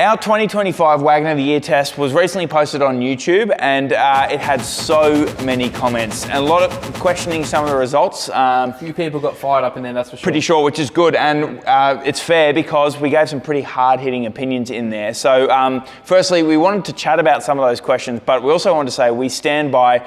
Our 2025 Wagon of the Year test was recently posted on YouTube, and it had so many comments and a lot of questioning some of the results. A few people got fired up in there, that's for sure. Pretty sure, which is good, and it's fair because we gave some pretty hard-hitting opinions in there. So firstly, we wanted to chat about some of those questions, but we also wanted to say we stand by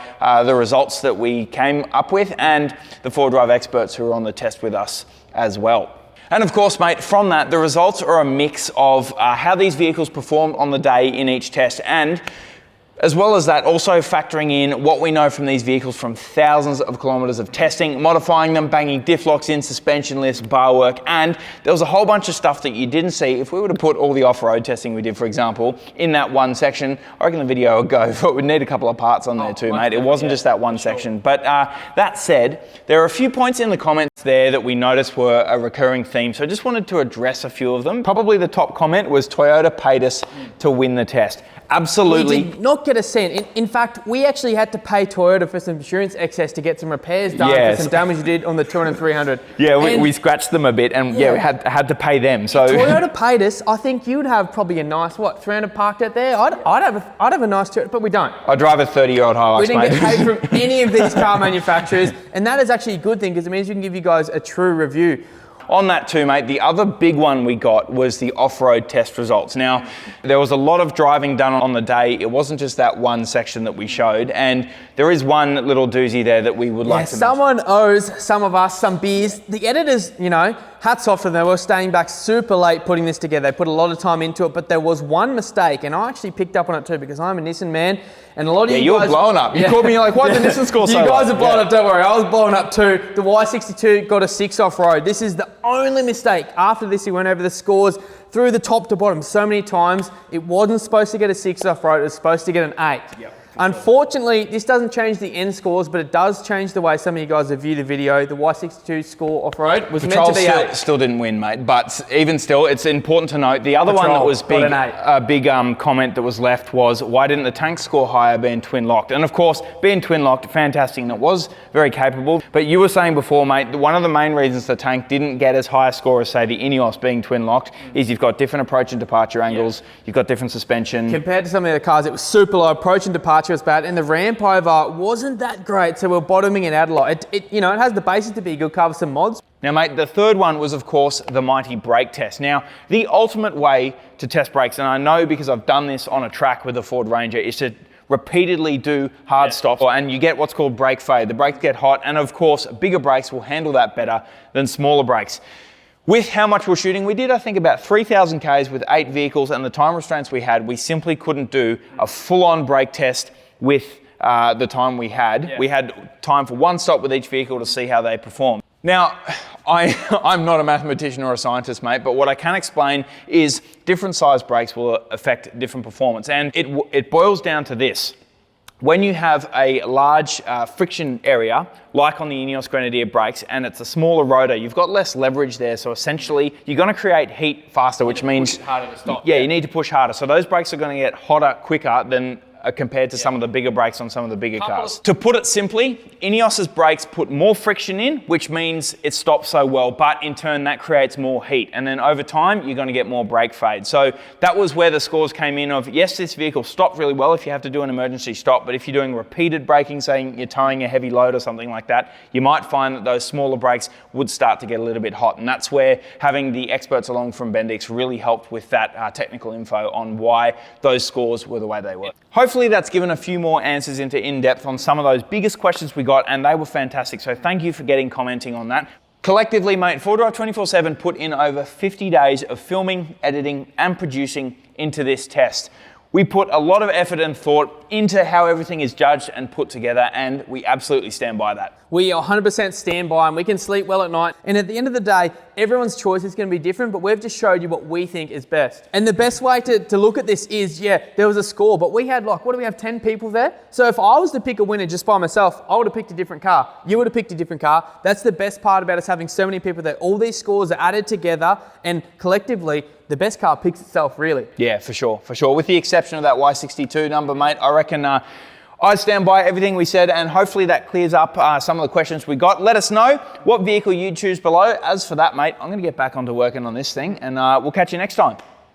the results that we came up with and the 4Drive experts who were on the test with us as well. And of course, mate, from that, the results are a mix of how these vehicles performed on the day in each test, and as well as that, also factoring in what we know from these vehicles from thousands of kilometers of testing, modifying them, banging diff locks in, suspension lifts, bar work, and there was a whole bunch of stuff that you didn't see. If we were to put all the off-road testing we did, for example, in that one section, I reckon the video would go, but we'd need a couple of parts on there too, mate. It wasn't just that one section. But that said, there are a few points in the comments there that we noticed were a recurring theme, so I just wanted to address a few of them. Probably the top comment was Toyota paid us to win the test. Absolutely. We did not get a cent. In fact, we actually had to pay Toyota for some insurance excess to get some repairs done for some damage we did on the 200 and 300. Yeah, we scratched them a bit, and we had to pay them. So Toyota paid us. I think you'd have probably a nice 300 parked out there. I'd have a nice Toyota, but we don't. I drive a 30-year-old Hilux, We didn't get paid from any of these car manufacturers, and that is actually a good thing because it means we can give you guys a true review. On that too, mate, the other big one we got was the off-road test results. Now, there was a lot of driving done on the day. It wasn't just that one section that we showed, and there is one little doozy there that we would like to mention. Someone owes some of us some beers. The editors, hats off to them. They were staying back super late putting this together. They put a lot of time into it, but there was one mistake, and I actually picked up on it too because I'm a Nissan man, and a lot of you guys... Yeah, you were blowing up. You called me, you're like, why did the Nissan score so You guys low? are blowing up, don't worry. I was blowing up too. The Y62 got a 6 off-road. This is the only mistake. After this, he went over the scores through the top to bottom so many times. It wasn't supposed to get a 6 off-road. It was supposed to get an 8. Yep. Unfortunately, this doesn't change the end scores, but it does change the way some of you guys have viewed the video. The Y62 score off-road was meant to be 8. Still didn't win, mate, but even still, it's important to note. The other one that was big, a big comment that was left was, why didn't the tank score higher being twin-locked? And of course, being twin-locked, fantastic, and it was very capable. But you were saying before, mate, one of the main reasons the tank didn't get as high a score as, say, the Ineos being twin-locked is you've got different approach and departure angles, you've got different suspension. Compared to some of the other cars, it was super low. Approach and departure was bad, and the ramp over wasn't that great, so we're bottoming it out a lot. It has the basis to be a good car with some mods. Now, mate, the third one was, of course, the mighty brake test. Now, the ultimate way to test brakes, and I know because I've done this on a track with the Ford Ranger, is to repeatedly do hard stops, and you get what's called brake fade. The brakes get hot, and of course, bigger brakes will handle that better than smaller brakes. With how much we're shooting, we did, I think, about 3,000 Ks with 8 vehicles, and the time restraints we had, we simply couldn't do a full-on brake test with the time we had. Yeah. We had time for one stop with each vehicle to see how they perform. Now, I'm not a mathematician or a scientist, mate, but what I can explain is different size brakes will affect different performance, and it boils down to this. When you have a large friction area, like on the Ineos Grenadier brakes, and it's a smaller rotor, you've got less leverage there, so essentially you're going to create heat faster, which means... push harder to stop. Yeah, you need to push harder. So those brakes are going to get hotter quicker than compared to some of the bigger brakes on some of the bigger cars. To put it simply, Ineos's brakes put more friction in, which means it stops so well, but in turn that creates more heat. And then over time, you're going to get more brake fade. So that was where the scores came in of, yes, this vehicle stopped really well if you have to do an emergency stop, but if you're doing repeated braking, saying you're towing a heavy load or something like that, you might find that those smaller brakes would start to get a little bit hot. And that's where having the experts along from Bendix really helped with that technical info on why those scores were the way they were. Hopefully that's given a few more answers into in-depth on some of those biggest questions we got, and they were fantastic. So thank you for commenting on that. Collectively, mate, 4Drive 24/7 put in over 50 days of filming, editing, and producing into this test. We put a lot of effort and thought into how everything is judged and put together, and we absolutely stand by that. We 100% stand by, and we can sleep well at night. And at the end of the day, everyone's choice is going to be different, but we've just showed you what we think is best. And the best way to look at this is, there was a score, but we had 10 people there? So if I was to pick a winner just by myself, I would have picked a different car. You would have picked a different car. That's the best part about us having so many people there. All these scores are added together, and collectively, the best car picks itself, really. Yeah, for sure. With the exception of that Y62 number, mate, I reckon I stand by everything we said, and hopefully that clears up some of the questions we got. Let us know what vehicle you choose below. As for that, mate, I'm going to get back onto working on this thing, and we'll catch you next time.